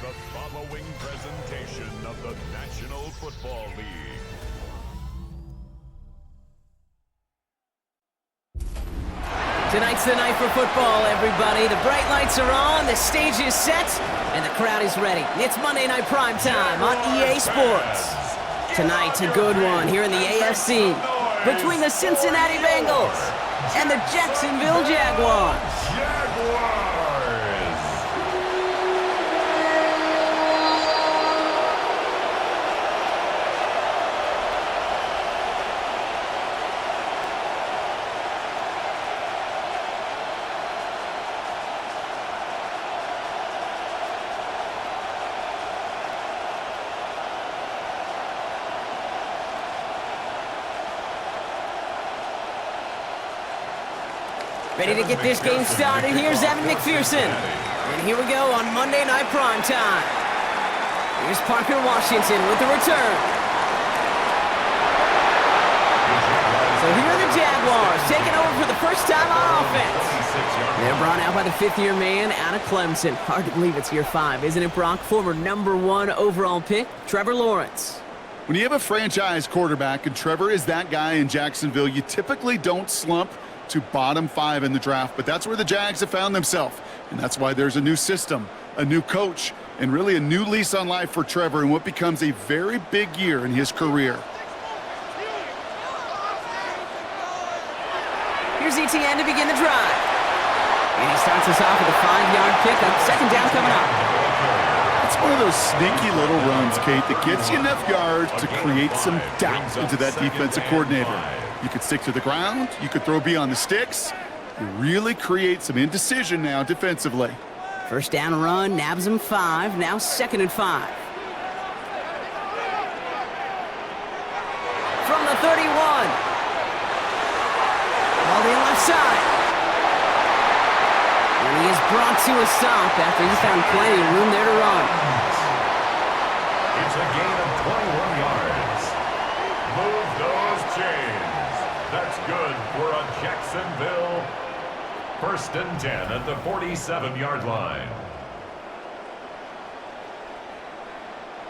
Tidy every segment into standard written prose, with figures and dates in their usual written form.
The following presentation of the National Football League. Tonight's the night for football, everybody. The bright lights are on, the stage is set, and the crowd is ready. It's Monday Night Primetime on EA Sports. Tonight, a good one here in the AFC between the Cincinnati Bengals and the Jacksonville Jaguars. Ready to get this game started. Here's Evan McPherson. And here we go on Monday Night Primetime. Here's Parker Washington with the return. So here are the Jaguars taking over for the first time on offense. They're brought out by the fifth-year man out of Clemson. Hard to believe it's year 5, isn't it, Brock? Former #1 overall pick, Trevor Lawrence. When you have a franchise quarterback, and Trevor is that guy in Jacksonville, you typically don't slump to bottom 5 in the draft, but that's where the Jags have found themselves, and that's why there's a new system, a new coach, and really a new lease on life for Trevor in what becomes a very big year in his career. Here's ETN to begin the drive. And he starts us off with a 5-yard pickup. Second down coming up. It's one of those sneaky little runs, Kate, that gets you enough yards to create some doubt into that defensive coordinator. You could stick to the ground. You could throw beyond the sticks. You really create some indecision now defensively. First down run, nabs him 5. Now 2nd and 5. From the 31. All the left side. And he is brought to a stop after he found plenty of room there to run. It's a gain of 21 yards. Move those chains. That's good for a Jacksonville 1st and 10 at the 47-yard line.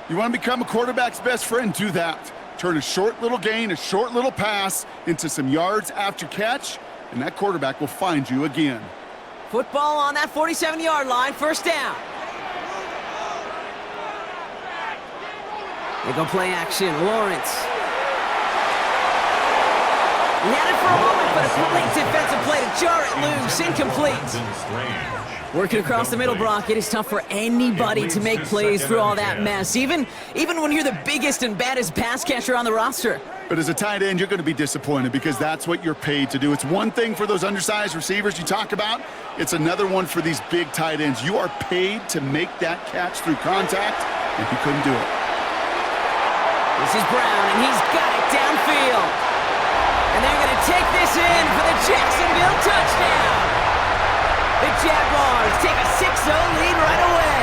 You want to become a quarterback's best friend? Do that. Turn a short little gain, a short little pass into some yards after catch, and that quarterback will find you again. Football on that 47-yard line, first down. They go play action, Lawrence. He had it for a moment, but a complete defensive play to jar it loose, incomplete. Working across the middle, Brock, it is tough for anybody to make plays through all that mess, even when you're the biggest and baddest pass catcher on the roster. But as a tight end, you're going to be disappointed because that's what you're paid to do. It's one thing for those undersized receivers you talk about. It's another one for these big tight ends. You are paid to make that catch through contact, and he couldn't do it. This is Brown, and he's got it downfield. And they're going to take this in for the Jacksonville touchdown. The Jaguars take a 6-0 lead right away.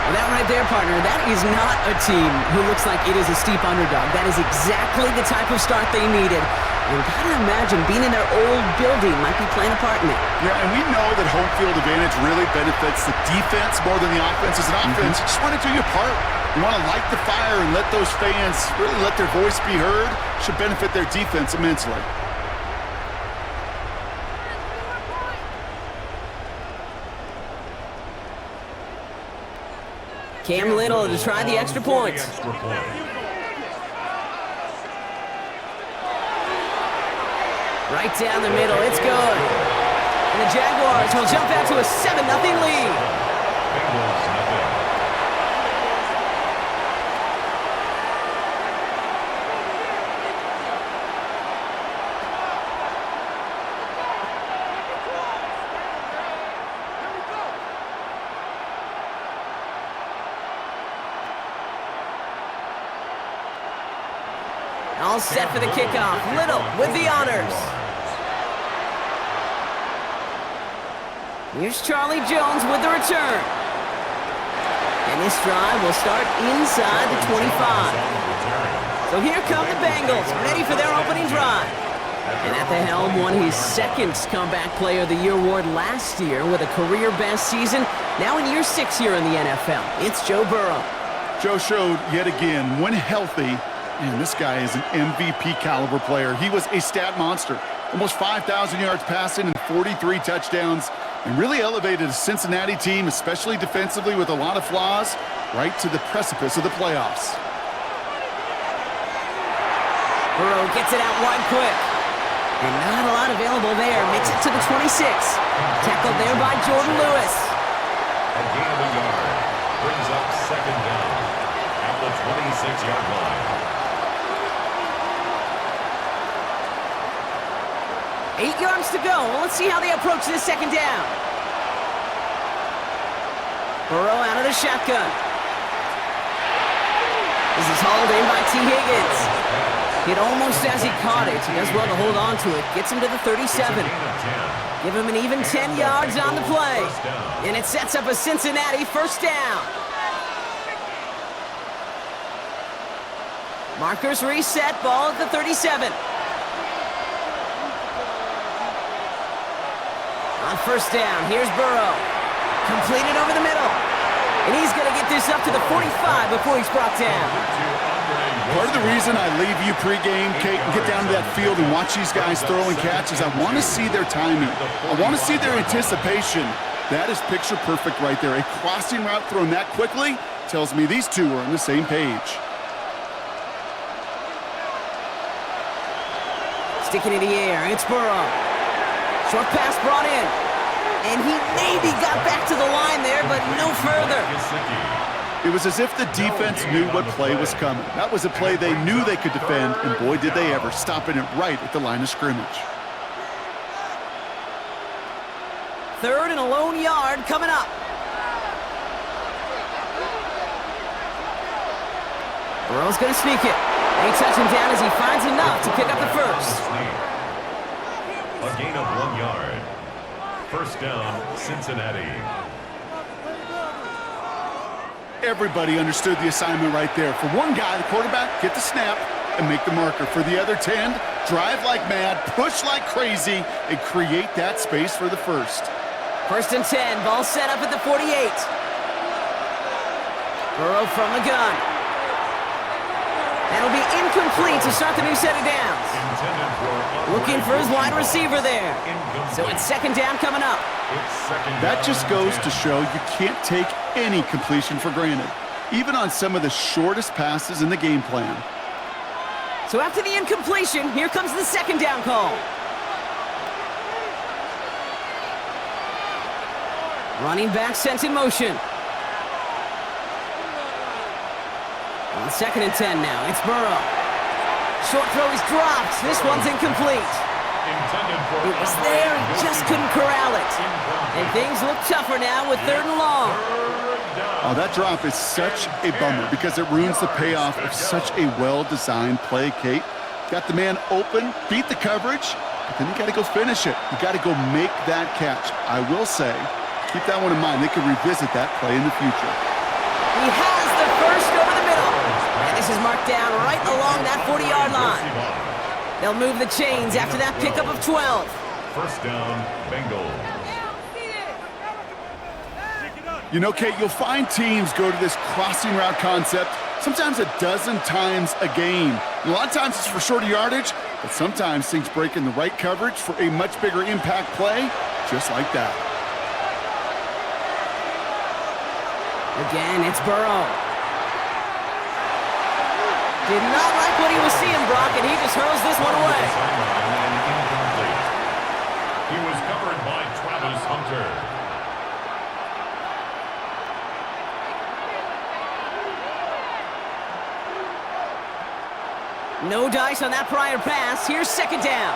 Well, that right there, partner, that is not a team who looks like it is a steep underdog. That is exactly the type of start they needed. And gotta imagine being in their old building might be playing a part in it. Yeah, and we know that home field advantage really benefits the defense more than the offense. As an offense, you just want to do your part. You want to light the fire and let those fans really let their voice be heard. Should benefit their defense immensely. Cam Little to try the extra point. Right down the middle, it's good. And the Jaguars will jump out to a 7-0 lead. All set for the kickoff. Little with the honors. Here's Charlie Jones with the return. And this drive will start inside the 25. So here come the Bengals, ready for their opening drive. And at the helm, won his second Comeback Player of the Year award last year with a career-best season. Now in year 6 here in the NFL, it's Joe Burrow. Joe showed yet again, when healthy, man, this guy is an MVP caliber player. He was a stat monster. Almost 5,000 yards passing and 43 touchdowns, and really elevated a Cincinnati team, especially defensively with a lot of flaws, right to the precipice of the playoffs. Burrow gets it out wide quick. And not a lot available there. Makes it to the 26. Tackled there by Jordan Lewis. A gain of a yard. Brings up second down at the 26-yard line. 8 yards to go. Let's see how they approach this second down. Burrow out of the shotgun. This is hauled in by T. Higgins. Hit almost as he caught it. He does well to hold on to it. Gets him to the 37. Give him an even 10 yards on the play. And it sets up a Cincinnati first down. Markers reset. Ball at the 37. On first down, here's Burrow. Completed over the middle. And he's going to get this up to the 45 before he's brought down. Part of the reason I leave you pregame, Kate, and get down to that field and watch these guys throw and catch is I want to see their timing. I want to see their anticipation. That is picture perfect right there. A crossing route thrown that quickly tells me these two are on the same page. Sticking in the air, it's Burrow. Short pass brought in. And he maybe got back to the line there, but no further. It was as if the defense knew what play was coming. That was a play they knew they could defend, and boy, did they ever, stopping it right at the line of scrimmage. Third and a lone yard coming up. Burrow's going to sneak it. They touch him down as he finds enough to pick up the first. A gain of 1 yard. First down, Cincinnati. Everybody understood the assignment right there. For one guy, the quarterback, get the snap and make the marker. For the other 10, drive like mad, push like crazy, and create that space for the first. First and 10, ball set up at the 48. Burrow from the gun. That'll be incomplete to start the new set of downs. Looking for his wide receiver there. So it's second down coming up. That just goes to show you can't take any completion for granted, even on some of the shortest passes in the game plan. So after the incompletion, here comes the second down call. Running back sent in motion. On second and 10 now, it's Burrow. Short throw is dropped. This one's incomplete. It was there, he just couldn't corral it. And things look tougher now with third and long. Oh, that drop is such a bummer because it ruins the payoff of such a well-designed play, Kate. Got the man open, beat the coverage, but then you got to go finish it. You got to go make that catch. I will say, keep that one in mind. They can revisit that play in the future. He has the first over the middle. And this is marked down right along that 40-yard line. They'll move the chains after that pickup of 12. First down, Bengals. You know, Kate, you'll find teams go to this crossing route concept sometimes a dozen times a game. And a lot of times it's for shorter yardage, but sometimes things break in the right coverage for a much bigger impact play, just like that. Again, it's Burrow. Did not like what he was seeing, Brock, and he just hurls this one away. He was covered by Travis Hunter. No dice on that prior pass. Here's second down.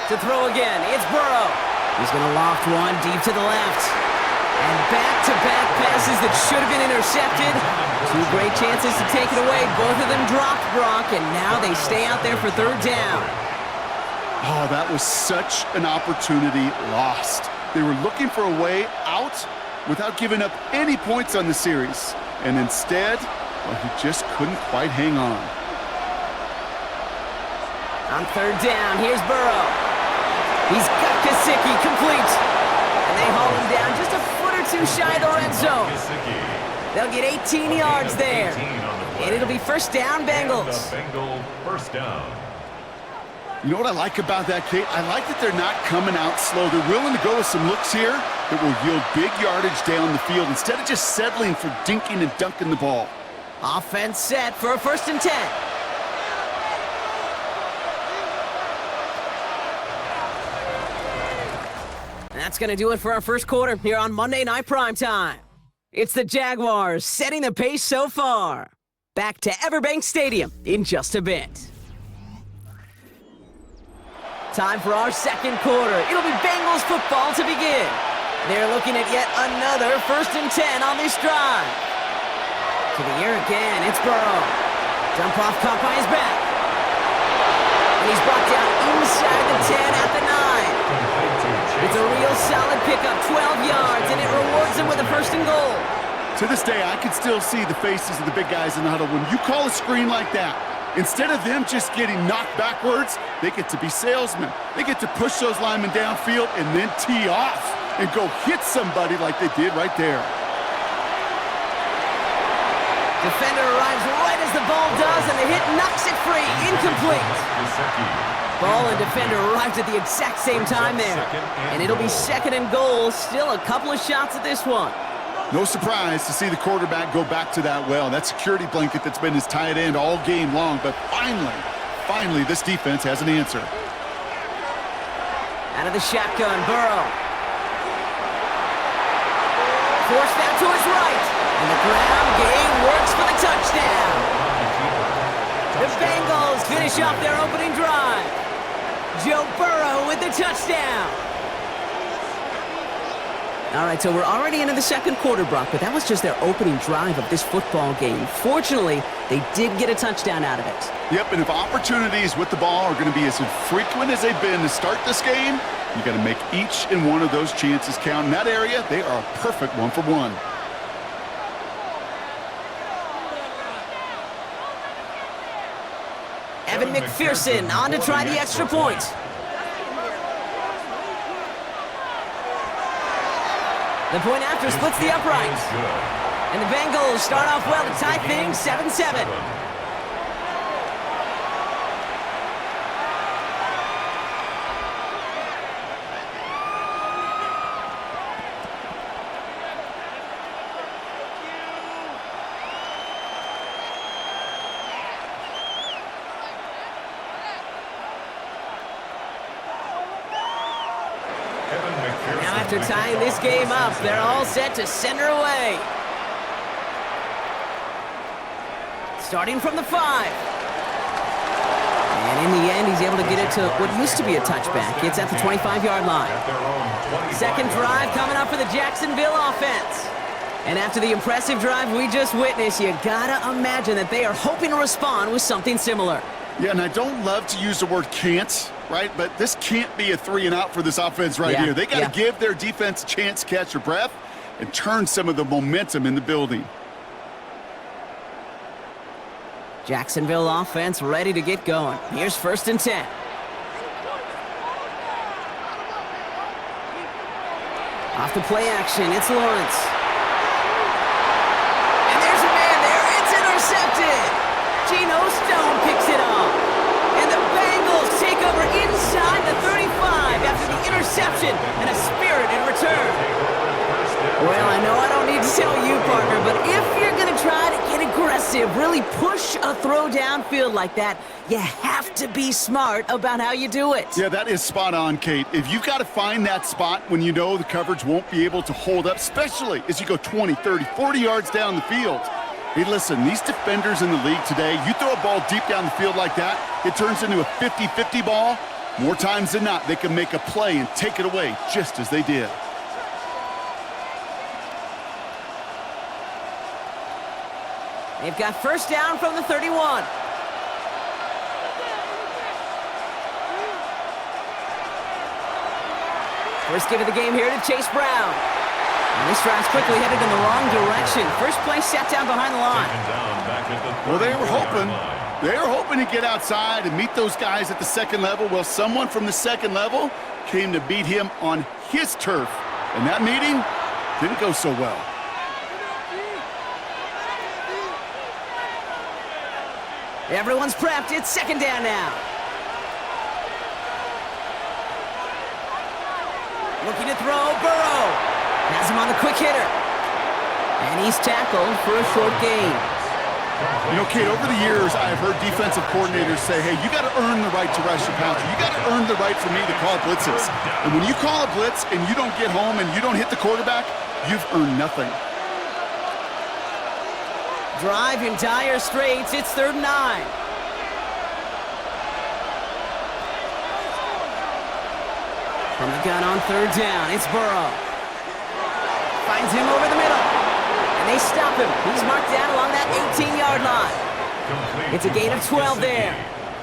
To throw again, it's Burrow. He's going to loft one deep to the left. And back-to-back passes that should have been intercepted. Two great chances to take it away. Both of them dropped, Brock, and now they stay out there for third down. Oh, that was such an opportunity lost. They were looking for a way out without giving up any points on the series. And instead, Well, he just couldn't quite hang on. On third down, here's Burrow. He's got Gesicki complete. And they haul him down just a foot or two shy of the red zone. They'll get 18 yards there. And it'll be first down, Bengals. Bengal first down. You know what I like about that, Kate? I like that they're not coming out slow. They're willing to go with some looks here that will yield big yardage down the field instead of just settling for dinking and dunking the ball. Offense set for a 1st and 10. That's going to do it for our first quarter here on Monday Night Primetime. It's the Jaguars setting the pace so far. Back to Everbank Stadium in just a bit. Time for our second quarter. It'll be Bengals football to begin. They're looking at yet another 1st and 10 on this drive. To the air again, it's Burrow. Jump off caught by his back. And he's brought down inside the 10 at the 9. It's a real solid pickup, 12 yards, and it rewards him with a 1st and goal. To this day, I can still see the faces of the big guys in the huddle. When you call a screen like that, instead of them just getting knocked backwards, they get to be salesmen. They get to push those linemen downfield and then tee off and go hit somebody like they did right there. Defender arrives right as the ball does, and the hit knocks it free. Incomplete. Ball and defender arrives at the exact same time there. And it'll be 2nd and goal. Still a couple of shots at this one. No surprise to see the quarterback go back to that well. That security blanket that's been his tight end all game long. But finally, this defense has an answer. Out of the shotgun, Burrow. Forced out to his right. And the ground game works for the touchdown. The Bengals finish off their opening drive. Joe Burrow with the touchdown. All right, so we're already into the second quarter, Brock, but that was just their opening drive of this football game. Fortunately, they did get a touchdown out of it. Yep, and if opportunities with the ball are going to be as infrequent as they've been to start this game, you got to make each and one of those chances count. In that area, they are a perfect 1-for-1. Evan McPherson on to try the extra point. The point after splits the uprights. And the Bengals start off well to tie things 7-7. Now after tying this game up, they're all set to center away. Starting from the 5. And in the end, he's able to get it to what used to be a touchback. It's at the 25-yard line. Second drive coming up for the Jacksonville offense. And after the impressive drive we just witnessed, you gotta imagine that they are hoping to respond with something similar. Yeah, and I don't love to use the word can't, right? But this can't be a 3-and-out for this offense right here. They got to give their defense a chance to catch their breath and turn some of the momentum in the building. Jacksonville offense ready to get going. Here's 1st and 10. Off the play action, it's Lawrence. And there's a man there. It's intercepted. Geno Stone picks it off. And the Bengals take over inside the 35 after the interception and a spirited return. Well, I know I don't need to tell you, partner, but if you're going to try to get aggressive, really push a throw downfield like that, you have to be smart about how you do it. Yeah, that is spot on, Kate. If you've got to find that spot when you know the coverage won't be able to hold up, especially as you go 20, 30, 40 yards down the field. Hey, listen, these defenders in the league today, you throw a ball deep down the field like that, it turns into a 50-50 ball. More times than not, they can make a play and take it away just as they did. They've got first down from the 31. First give of the game here to Chase Brown. And this drive's quickly headed in the wrong direction. First play sat down behind the line. Well, they were hoping to get outside and meet those guys at the second level. Well, someone from the second level came to beat him on his turf. And that meeting didn't go so well. Everyone's prepped. It's second down now. Looking to throw, Burrow. Has him on the quick hitter. And he's tackled for a short gain. You know, Kate, over the years, I've heard defensive coordinators say, hey, you got to earn the right to rush your passer. You got to earn the right for me to call blitzes. And when you call a blitz and you don't get home and you don't hit the quarterback, you've earned nothing. Drive in dire straits. It's 3rd and 9. From the gun on 3rd down, it's Burrow. Finds him over the middle. And they stop him. He's marked down along that 18-yard line. It's a gain of 12 there.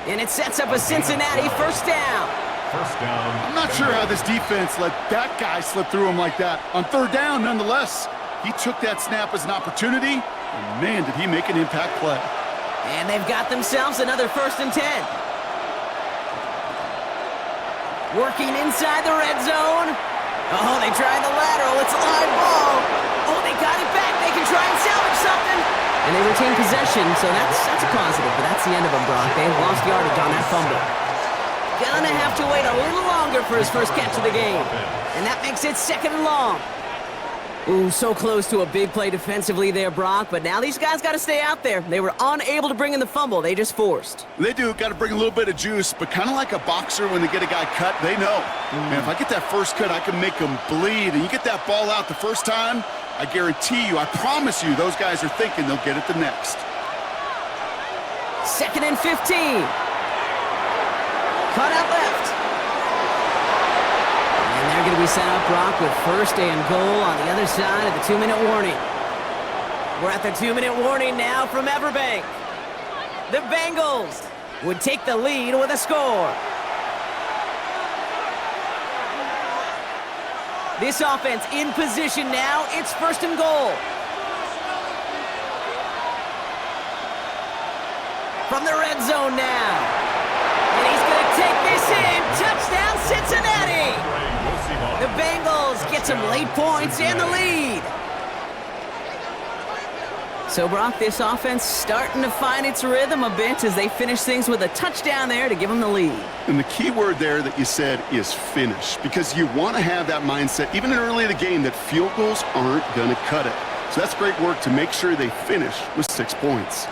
And it sets up a Cincinnati first down. I'm not sure how this defense let that guy slip through him like that. On 3rd down, nonetheless, he took that snap as an opportunity. And man, did he make an impact play. And they've got themselves another 1st and 10. Working inside the red zone. Oh, they tried the lateral. It's a live ball. Oh, they got it back. They can try and salvage something. And they retain possession, so that's a positive. But that's the end of them, Brock. They've lost yardage on that fumble. Gonna have to wait a little longer for his first catch of the game. And that makes it 2nd and long. Ooh, so close to a big play defensively there, Brock. But now these guys got to stay out there. They were unable to bring in the fumble. They just forced. They do. Got to bring a little bit of juice. But kind of like a boxer when they get a guy cut, they know. Man, if I get that first cut, I can make him bleed. And you get that ball out the first time, I guarantee you, I promise you, those guys are thinking they'll get it the next. 2nd and 15. Cut out left. And they're going to be set up, Brock, with 1st and goal on the other side of the 2-minute warning. We're at the 2-minute warning now from Everbank. The Bengals would take the lead with a score. This offense in position now. It's 1st and goal. From the red zone now. And he's going to take this in. Touchdown, Cincinnati. The Bengals get some late points and the lead. So, Brock, this offense starting to find its rhythm a bit as they finish things with a touchdown there to give them the lead. And the key word there that you said is finish, because you want to have that mindset, even early in the game, that field goals aren't going to cut it. So that's great work to make sure they finish with 6 points.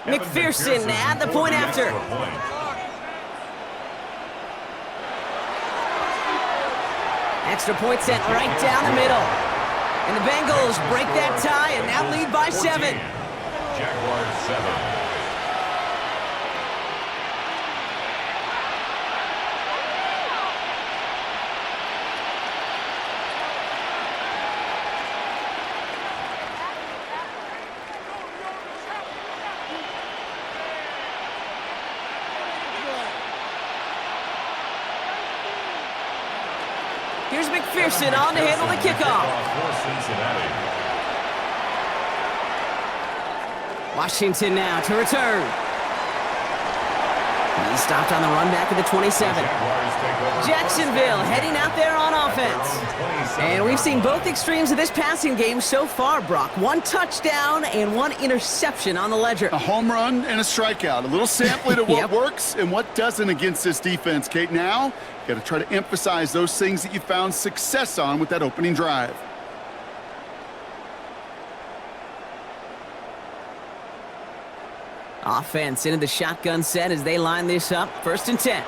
McPherson at the point after. Extra point sent right down the middle. And the Bengals break that tie and now lead by 7. Jaguars 7. Here's McPherson on to handle the kickoff. Washington now to return. He stopped on the run back at the 27. Jacksonville heading out there on offense. And we've seen both extremes of this passing game so far, Brock. 1 touchdown and 1 interception on the ledger. A home run and a strikeout. A little sampling of what works and what doesn't against this defense, Kate. Now, you got to try to emphasize those things that you found success on with that opening drive. Offense into the shotgun set as they line this up. 1st and 10.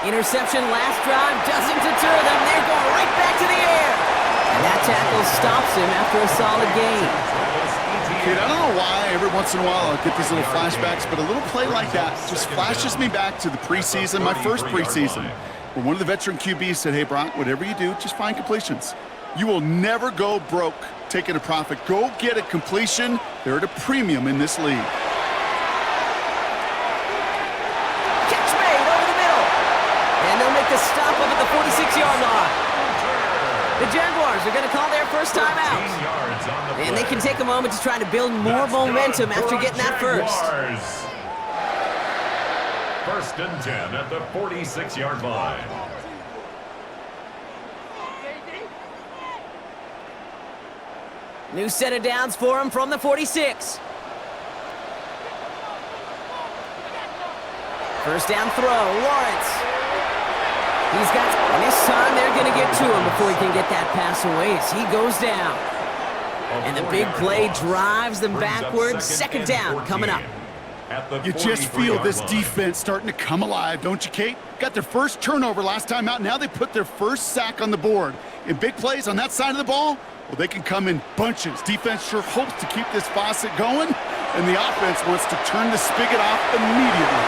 Interception last drive doesn't deter them. They're going right back to the air. And that tackle stops him after a solid gain. Kid, I don't know why every once in a while I'll get these little flashbacks, but a little play like that just flashes me back to the preseason, my first preseason, where one of the veteran QBs said, hey, Brock, whatever you do, just find completions. You will never go broke taking a profit. Go get a completion. They're at a premium in this league. Catch made over the middle. And they'll make the stop up at the 46-yard line. The Jaguars are going to call their first time out. And they can take a moment to try to build more momentum after getting that first. First and 10 at the 46-yard line. New set of downs for him from the 46. First down throw, Lawrence. He's got, and this time they're going to get to him before he can get that pass away as he goes down. And the big play drives them backwards. Second down coming up. You just feel this defense starting to come alive, don't you, Kate? Got their first turnover last time out. Now they put their first sack on the board. In big plays on that side of the ball, well, they can come in bunches. Defense sure hopes to keep this faucet going, and the offense wants to turn the spigot off immediately.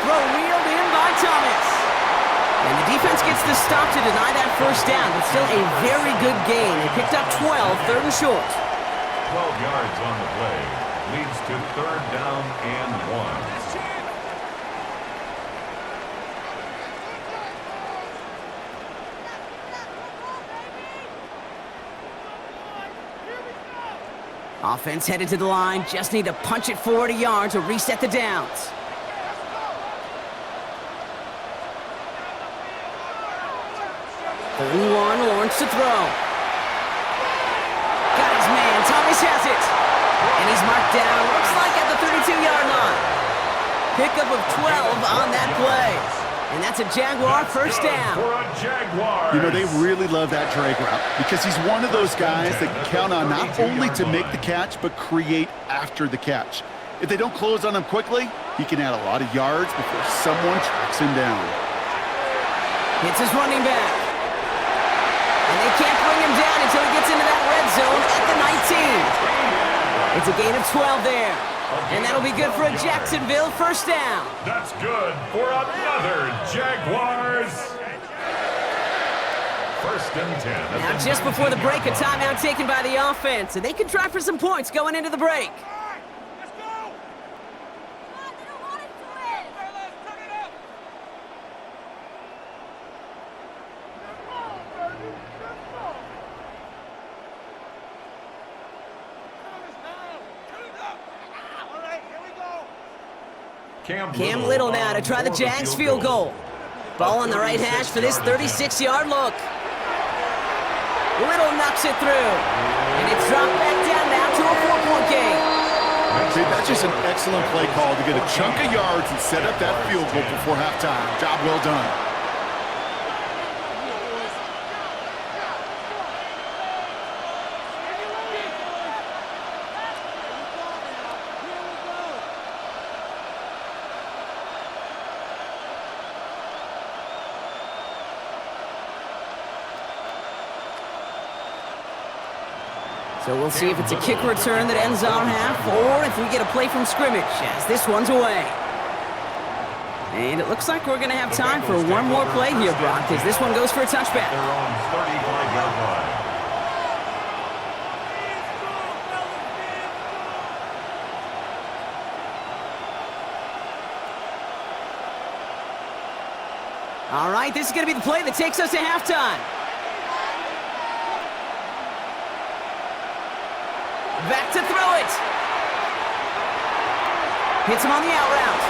Throw wheeled in by Thomas. And the defense gets the stop to deny that first down, but still a very good gain. They picked up 12, third and short. 12 yards on the play. Leads to third down and 1. Offense headed to the line. Just need to punch it forward a yard to reset the downs. Third and 1, Lawrence to throw. Got his man. Thomas has it. And he's marked down, looks like at the 32-yard line. Pickup of 12 on that play. And that's a Jaguar first down. For a Jaguar. You know, they really love that drag route because he's one of those guys that can count on not only to make the catch, but create after the catch. If they don't close on him quickly, he can add a lot of yards before someone tracks him down. Hits his running back. And they can't bring him down until he gets into that red zone at the 19. It's a gain of 12 there. And that'll be good for a Jacksonville first down. That's good for another Jaguars. First and 10. Now just before the break, a timeout taken by the offense. And they can try for some points going into the break. Cam Little now to try the Jags field goal. Ball on the right hash for this 36-yard look. Little knocks it through. And it's dropped back down now to a 4-point game. That's just an excellent play call to get a chunk of yards and set up that field goal before halftime. Job well done. So we'll see if it's a kick return that ends our half, or if we get a play from scrimmage, as this one's away. And it looks like we're going to have time for one more play here, Brock, as this one goes for a touchback. They're on 35-yard line. All right, this is going to be the play that takes us to halftime. Back to throw it. Hits him on the out route.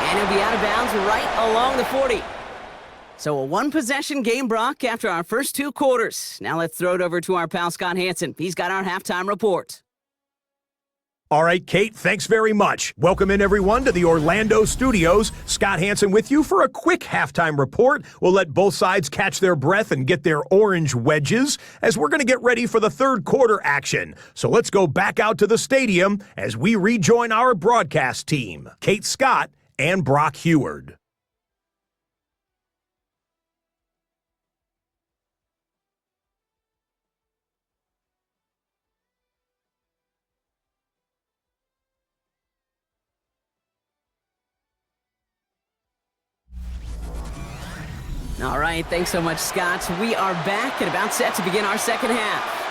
And he'll be out of bounds right along the 40. So a one-possession game, Brock, after our first two quarters. Now let's throw it over to our pal Scott Hansen. He's got our halftime report. All right, Kate, thanks very much. Welcome in, everyone, to the Orlando studios. Scott Hansen with you for a quick halftime report. We'll let both sides catch their breath and get their orange wedges as we're going to get ready for the third quarter action. So let's go back out to the stadium as we rejoin our broadcast team, Kate Scott and Brock Heward. All right, thanks so much, Scott. We are back and about set to begin our second half.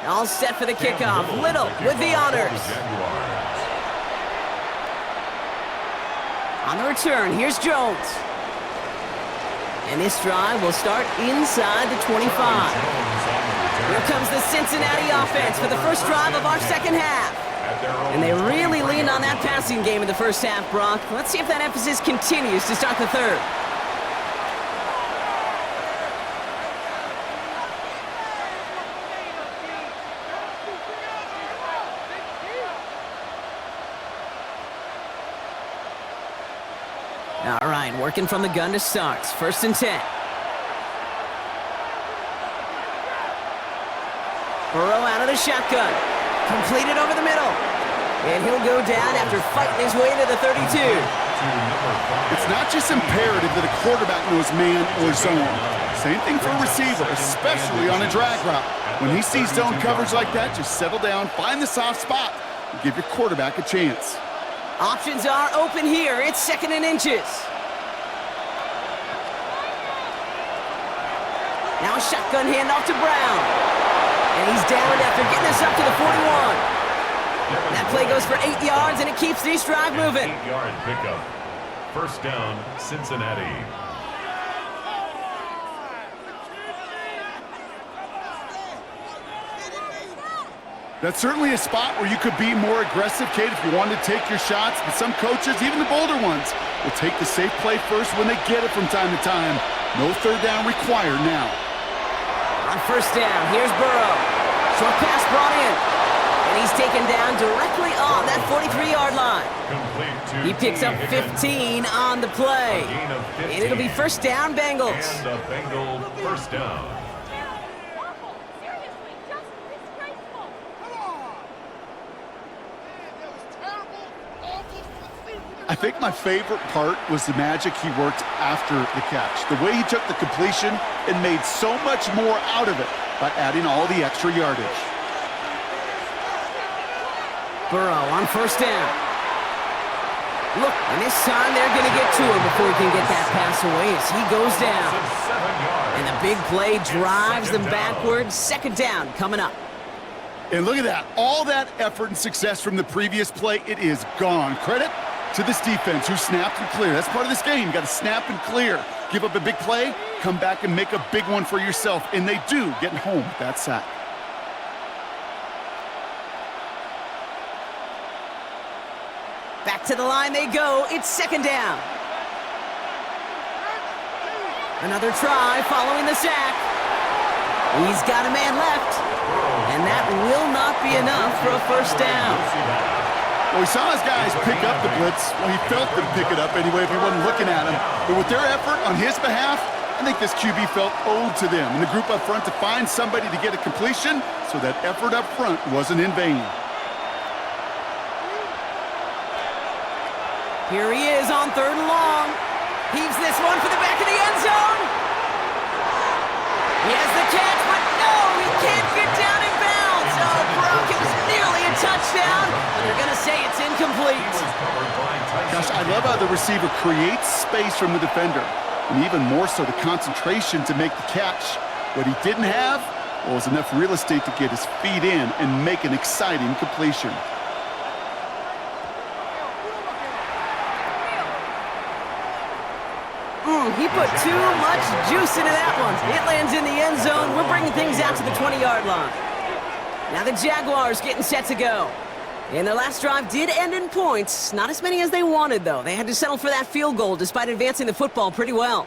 All set for the kickoff. Little with the honors. On the return, here's Jones. And this drive will start inside the 25. Here comes the Cincinnati offense for the first drive of our second half. And they really leaned on that passing game in the first half, Brock. Let's see if that emphasis continues to start the third. All right, working from the gun to start. 1st and 10. Burrow out of the shotgun. Completed over the middle. And he'll go down after fighting his way to the 32. It's not just imperative that a quarterback knows man or zone. Same thing for a receiver, especially on a drag route. When he sees zone coverage like that, just settle down, find the soft spot, and give your quarterback a chance. Options are open here. It's 2nd and inches. Now a shotgun handoff to Brown. And he's down after getting us up to the 41. That play goes for 8 yards, and it keeps this drive moving. 8-yard pickup. 1st down, Cincinnati. That's certainly a spot where you could be more aggressive, Kate, if you wanted to take your shots. But some coaches, even the bolder ones, will take the safe play first when they get it from time to time. No 3rd down required now. On 1st down, here's Burrow. Short pass brought in. And he's taken down directly on that 43-yard line. He picks up 15 on the play. And it'll be 1st down, Bengals. And the Bengal 1st down. I think my favorite part was the magic he worked after the catch. The way he took the completion and made so much more out of it by adding all the extra yardage. Burrow on 1st down. Look, and this time they're going to get to him before he can get that pass away as he goes down. And the big play drives them backwards. 2nd down coming up. And look at that. All that effort and success from the previous play, it is gone. Credit to this defense who snapped and cleared. That's part of this game. You got to snap and clear. Give up a big play, come back and make a big one for yourself. And they do, getting home with that sack. Back to the line they go. It's 2nd down. Another try following the sack. He's got a man left. And that will not be enough for a 1st down. Well, we saw his guys pick up the blitz. Well, he felt them pick it up anyway if he wasn't looking at him. But with their effort on his behalf, I think this QB felt owed to them and the group up front to find somebody to get a completion, so that effort up front wasn't in vain. Here he is on 3rd and long. Heaves this one for the back of the end zone. He has the catch, but no, he can't get down in bounds. Oh, Brock, it was nearly a touchdown, but they're going to say it's incomplete. Gosh, I love how the receiver creates space from the defender, and even more so the concentration to make the catch. What he didn't have was enough real estate to get his feet in and make an exciting completion. He put too much juice into that one. It lands in the end zone. We're bringing things out to the 20-yard line. Now the Jaguars getting set to go. And their last drive did end in points. Not as many as they wanted, though. They had to settle for that field goal despite advancing the football pretty well.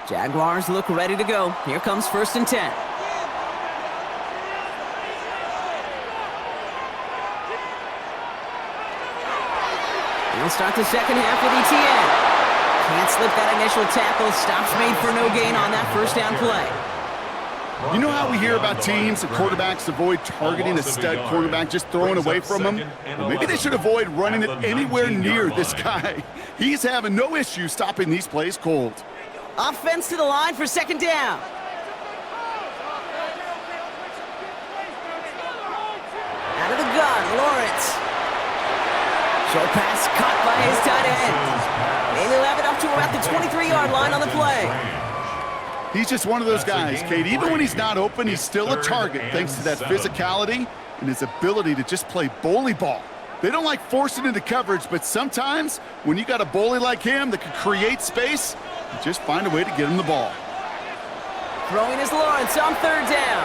Jaguars look ready to go. Here comes 1st and 10. We'll start the second half with ETN. Can't slip that initial tackle. Stops made for no gain on that first down play. You know how we hear about teams and quarterbacks avoid targeting a stud quarterback, just throwing away from him? Well, maybe they should avoid running it anywhere near this guy. He's having no issue stopping these plays cold. Offense to the line for second down. Out of the gun, Lawrence. Short pass caught by his tight end. And he'll have it up to about the 23-yard line on the play. He's just one of those guys, Kate. Even when he's not open, he's still a target thanks to that physicality and his ability to just play bully ball. They don't like forcing into coverage, but sometimes when you got a bully like him that can create space, you just find a way to get him the ball. Throwing is Lawrence on third down.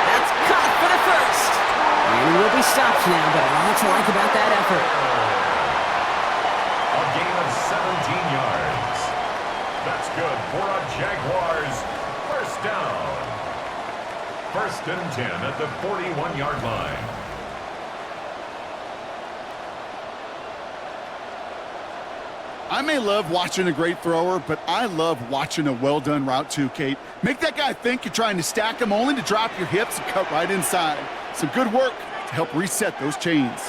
That's caught for the first. And he will be stopped now, but a lot to like about that effort. A gain of 17 yards. That's good for a Jaguars first down. 1st and 10 at the 41-yard line. I may love watching a great thrower, but I love watching a well-done route too, Kate. Make that guy think you're trying to stack him only to drop your hips and cut right inside. Some good work to help reset those chains.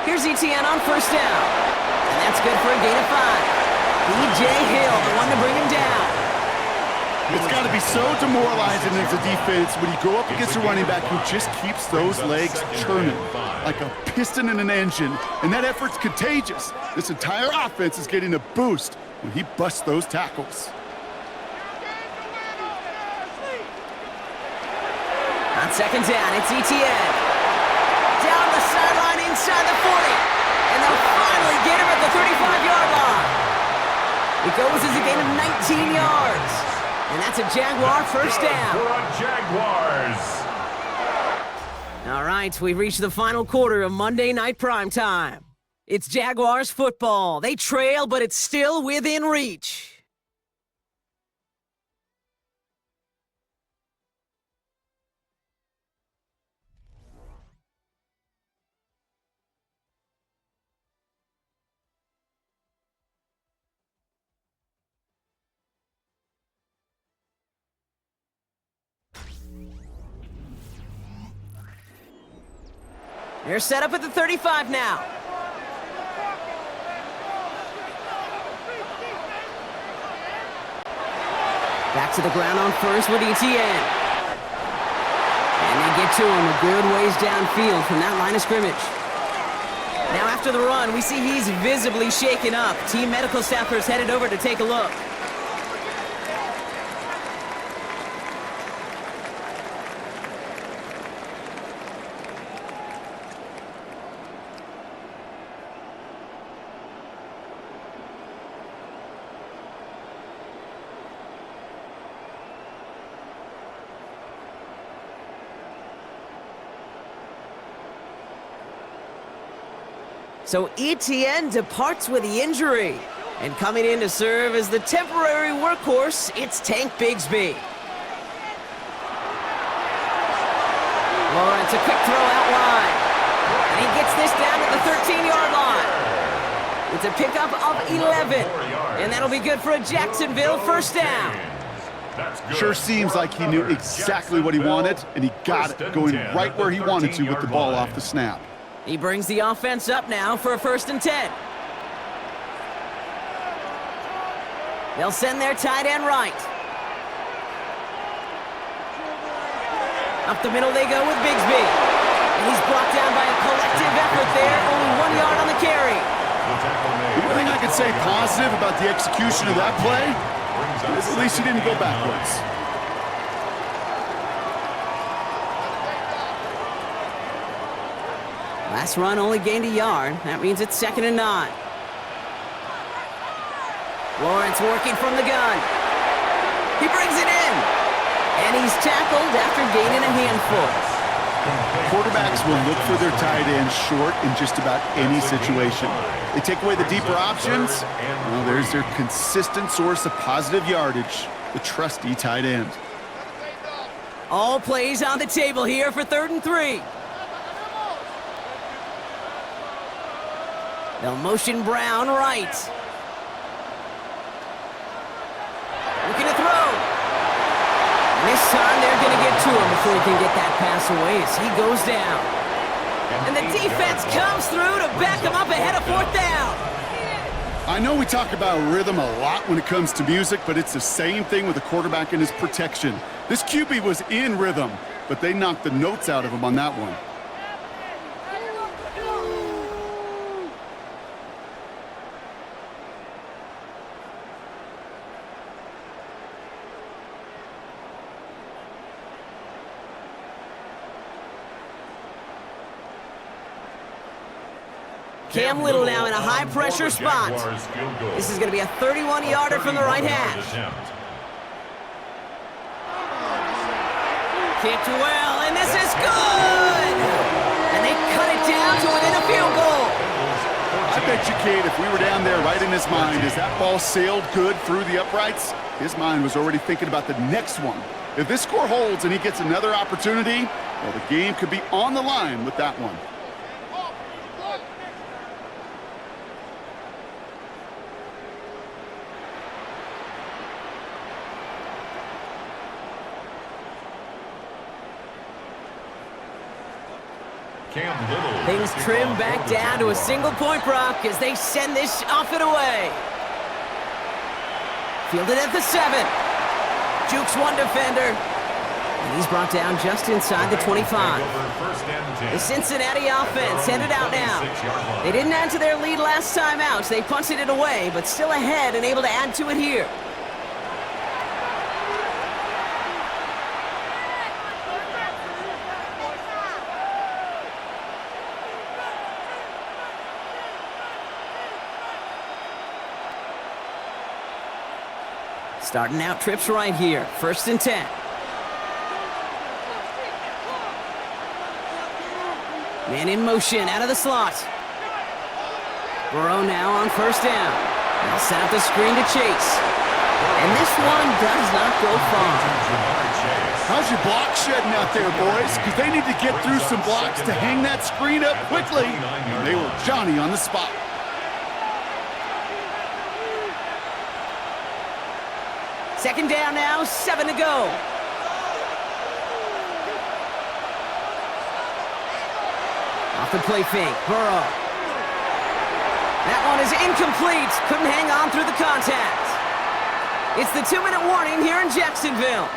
Here's ETN on first down. And that's good for a gain of 5. B.J. Hill, the one to bring him down. It's got to be so demoralizing as a defense when you go up against a running back who just keeps those legs churning like a piston in an engine, and that effort's contagious. This entire offense is getting a boost when he busts those tackles. On second down, it's ETN. Down the sideline inside the 40. And they'll finally get him at the 35-yard line. It goes as a gain of 19 yards. And that's a Jaguar first down. For a Jaguars. All right, we've reached the final quarter of Monday Night Primetime. It's Jaguars football. They trail, but it's still within reach. They're set up at the 35 now. Back to the ground on first with ETN. And they get to him a good ways downfield from that line of scrimmage. Now after the run, we see he's visibly shaken up. Team medical staffers headed over to take a look. So ETN departs with the injury. And coming in to serve as the temporary workhorse, it's Tank Bigsby. Lawrence, a quick throw out wide. And he gets this down at the 13-yard line. It's a pickup of 11. And that'll be good for a Jacksonville first down. Sure seems like he knew exactly what he wanted, and he got it, going right where he wanted to with the ball off the snap. He brings the offense up now for a 1st and 10. They'll send their tight end right. Up the middle they go with Bigsby. And he's brought down by a collective effort there. Only 1 yard on the carry. The one thing I could say positive about the execution of that play is at least he didn't go backwards. Last run only gained a yard. That means it's 2nd and 9. Lawrence working from the gun. He brings it in. And he's tackled after gaining a handful. Quarterbacks will look for their tight end short in just about any situation. They take away the deeper options. Well, there's their consistent source of positive yardage, the trusty tight end. All plays on the table here for 3rd and 3. They'll motion Brown right. to him before he can get that pass away as he goes down. And the defense comes through to back him up ahead of 4th down. I know we talk about rhythm a lot when it comes to music, but it's the same thing with the quarterback and his protection. This QB was in rhythm, but they knocked the notes out of him on that one. Cam Little now in a high-pressure spot. This is going to be a 31-yarder from the right hash. Kicked well, and this is good! And they cut it down to within a field goal. I bet you, Kate, if we were down there right in his mind, as that ball sailed good through the uprights, his mind was already thinking about the next one. If this score holds and he gets another opportunity, well, the game could be on the line with that one. Things trim back down to a single-point rock as they send this off and away. Fielded at the 7. Jukes one defender. And he's brought down just inside the 25. The Cincinnati offense headed out now. They didn't add to their lead last time out, so they punted it away, but still ahead and able to add to it here. Starting out trips right here. 1st and 10. Man in motion out of the slot. Burrow now on 1st down. They'll set up the screen to Chase. And this one does not go far. How's your block shedding out there, boys? Because they need to get through some blocks to hang that screen up quickly. And they were Johnny on the spot. Second down now, 7 to go. Off the play fake, Burrow. That one is incomplete. Couldn't hang on through the contact. It's the 2-minute warning here in Jacksonville.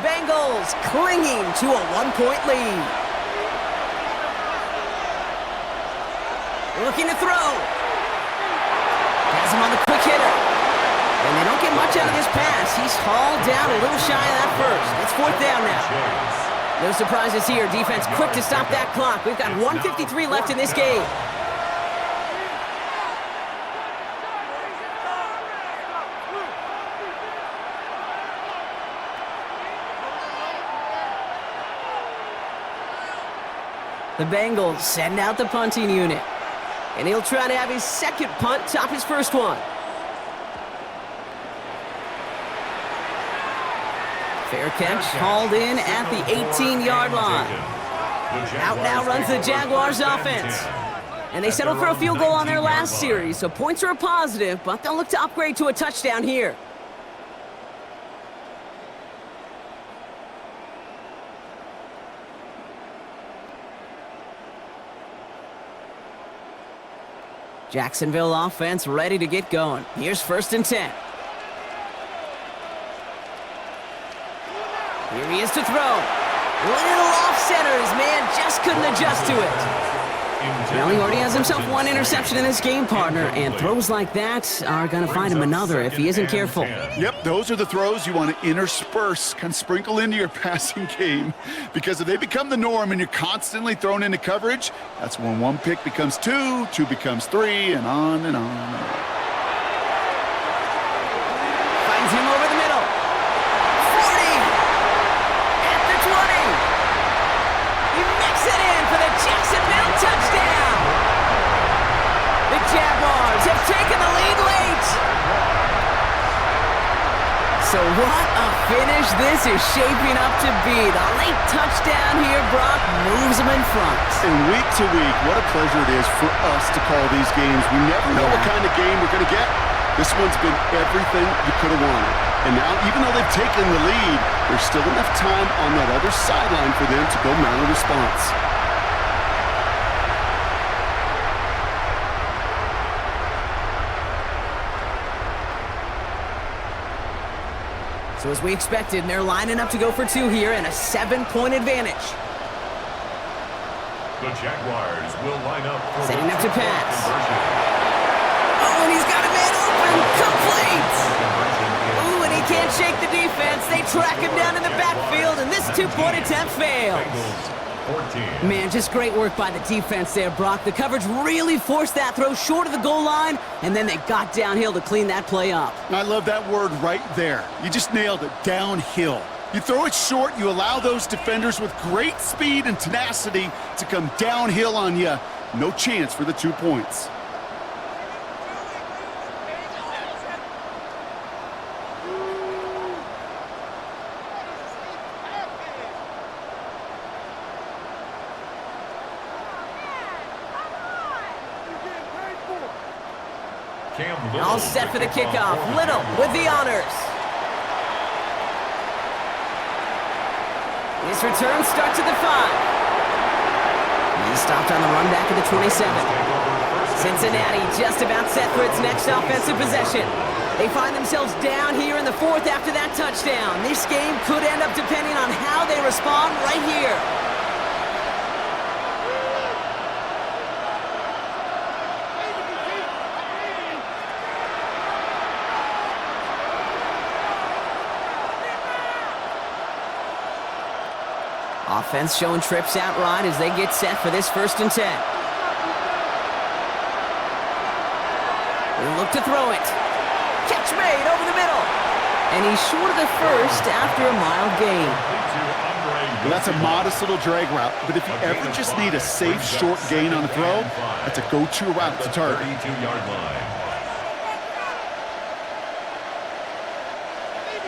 Bengals clinging to a 1-point lead. Looking to throw. Has him on the quick hitter. And they don't get much out of this pass. He's hauled down a little shy of that first. It's 4th down now. No surprises here. Defense quick to stop that clock. We've got 1:53 left in this game. The Bengals send out the punting unit. And he'll try to have his second punt top his first one. Fair catch, hauled in at the 18-yard line. Out now runs the Jaguars offense. And they settled for a field goal on their last series, so points are a positive, but they'll look to upgrade to a touchdown here. Jacksonville offense ready to get going. Here's 1st and 10. Here he is to throw. Little off center. His man just couldn't adjust to it. Well, he already has himself one interception in this game, partner, and throws like that are going to find him another if he isn't careful. Yep, those are the throws you want to intersperse, kind of sprinkle into your passing game, because if they become the norm and you're constantly thrown into coverage, that's when one pick becomes two, two becomes three, and on and on and on. Finds him over the middle. 40! At the 20! He makes it in for the Jacksonville touchdown! The Jaguars have taken the lead late! So what a finish this is shaping up to be. The late touchdown here, Brock, moves them in front. And week to week, what a pleasure it is for us to call these games. We never know what kind of game we're going to get. This one's been everything you could have wanted. And now, even though they've taken the lead, there's still enough time on that other sideline for them to go mount a response. So as we expected, they're lining up to go for two here and a 7-point advantage. The Jaguars will line up for Setting up to pass. conversion. Oh, and he's got a man open. Complete. Ooh, and he can't shake the defense. They track him down in the backfield, and this 2-point attempt fails. Bengals 14. Man, just great work by the defense there, Brock. The coverage really forced that throw short of the goal line, and then they got downhill to clean that play up. I love that word right there. You just nailed it, downhill. You throw it short, you allow those defenders with great speed and tenacity to come downhill on you. No chance for the 2 points. All set for the kickoff. Little with the honors. His return starts at the 5. He's stopped on the run back at the 27. Cincinnati just about set for its next offensive possession. They find themselves down here in the 4th after that touchdown. This game could end up depending on how they respond right here. Offense showing trips out right as they get set for this 1st and 10. They'll look to throw it. Catch made over the middle. And he's short of the 1st after a mild gain. Well, that's a modest little drag route, but if you ever just need a safe, short gain on a throw, that's a go-to route to target. 32-yard line.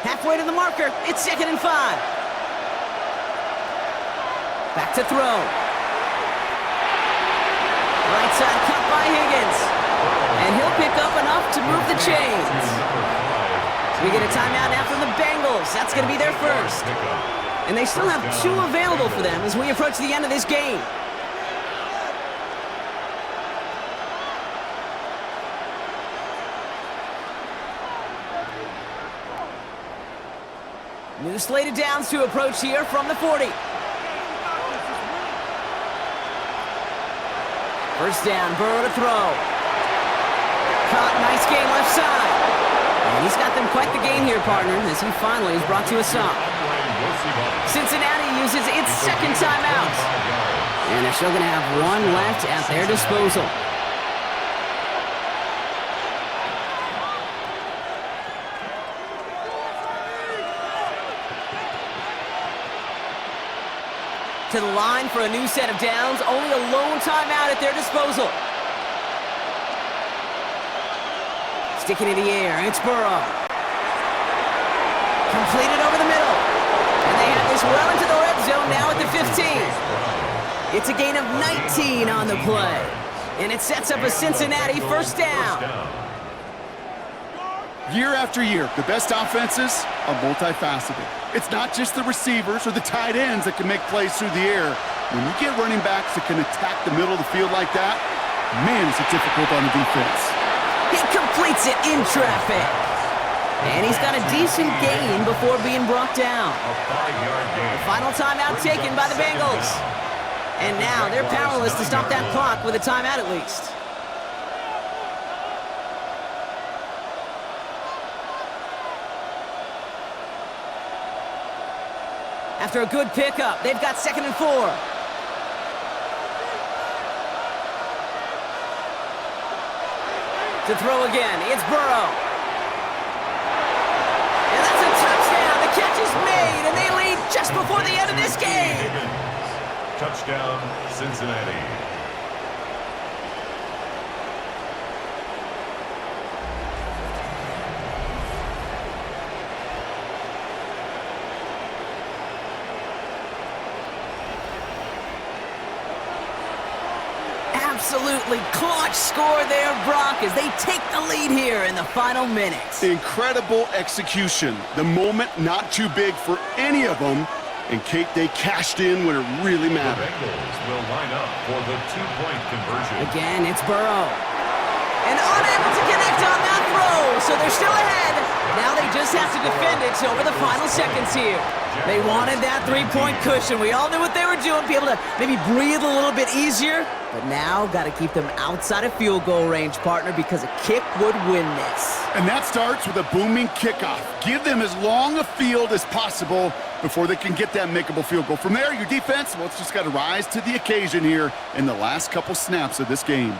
Halfway to the marker. It's 2nd and 5. Back to throw. Right side cut by Higgins. And he'll pick up enough to move the chains. We get a timeout now from the Bengals. That's going to be their first. And they still have 2 available for them as we approach the end of this game. New slate of downs to approach here from the 40. First down, Burrow to throw. Caught, nice game left side. And he's got them quite the gain here, partner, as he finally is brought to a stop. Cincinnati uses its 2nd timeout. And they're still going to have 1 left at their disposal. To the line for a new set of downs, only a lone timeout at their disposal. Sticking in the air, it's Burrow. Completed over the middle. And they have this well into the red zone now at the 15. It's a gain of 19 on the play. And it sets up a Cincinnati 1st down. Year after year, the best offenses are multifaceted. It's not just the receivers or the tight ends that can make plays through the air. When you get running backs that can attack the middle of the field like that, man, is it difficult on the defense. He completes it in traffic. And he's got a decent gain before being brought down. The final timeout taken by the Bengals. And now they're powerless to stop that clock with a timeout at least. After a good pickup, they've got 2nd and 4. To throw again, it's Burrow. And that's a touchdown. The catch is made, and they lead just before the end of this game. Touchdown, Cincinnati. Absolutely clutch score there, Brock, as they take the lead here in the final minutes. Incredible execution. The moment not too big for any of them. And, Kate, they cashed in when it really mattered. The Bengals will line up for the two-point conversion. Again, it's Burrow. And unable to connect on that throw, so they're still ahead. Now they just have to defend it over the final seconds here. They wanted that three-point cushion. We all knew what they were doing, be able to maybe breathe a little bit easier. But now, got to keep them outside of field goal range, partner, because a kick would win this. And that starts with a booming kickoff. Give them as long a field as possible before they can get that makeable field goal. From there, your defense, well, it's just got to rise to the occasion here in the last couple snaps of this game.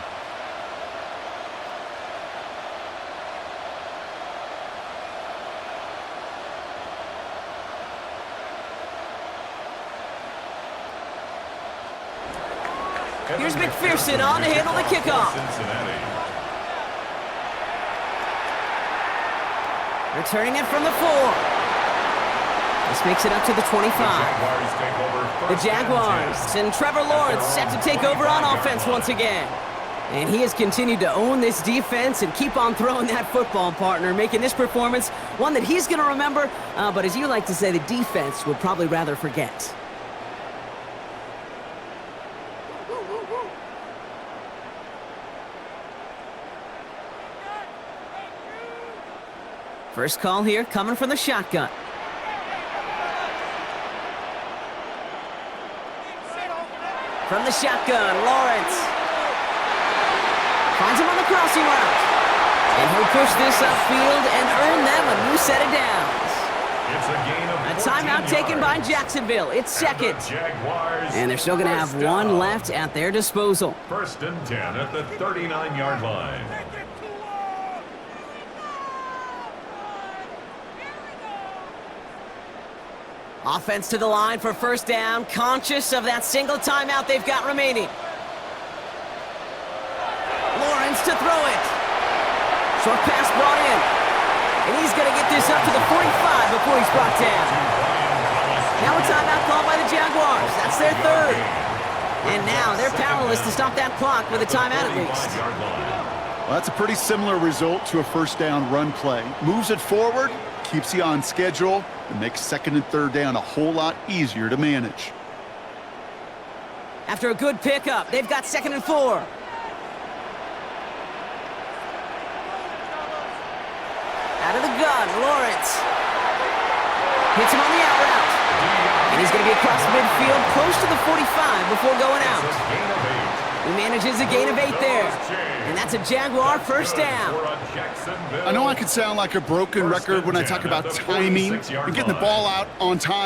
Here's McPherson on to handle the kickoff. Cincinnati. Returning it from the 4. This makes it up to the 25. Jaguars take over The Jaguars and Trevor Lawrence set to take over on offense once again. And he has continued to own this defense and keep on throwing that football, partner, making this performance one that he's going to remember, but as you like to say, the defense would probably rather forget. First call here coming from the shotgun. From the shotgun, Lawrence. Finds him on the crossing route. And he'll push this upfield and earn them a new set of downs. It's a gain of A timeout taken by Jacksonville. It's second. And they're still going to have one left at their disposal. 1st and 10 at the 39-yard line. Offense to the line for first down, conscious of that single timeout they've got remaining. Lawrence to throw it. Short pass brought in. And he's going to get this up to the 45 before he's brought down. Now a timeout called by the Jaguars. That's their third. And now they're powerless to stop that clock with a timeout at least. Well, that's a pretty similar result to a first down run play. Moves it forward, keeps you on schedule, and makes 2nd and 3rd down a whole lot easier to manage. After a good pickup, they've got 2nd and 4. Out of the gun, Lawrence. Hits him on the out route. And he's going to be across midfield, close to the 45 before going out. He manages a gain of 8 there. And that's a Jaguar first down. I know I can sound like a broken record when I talk about timing and getting the ball out on time.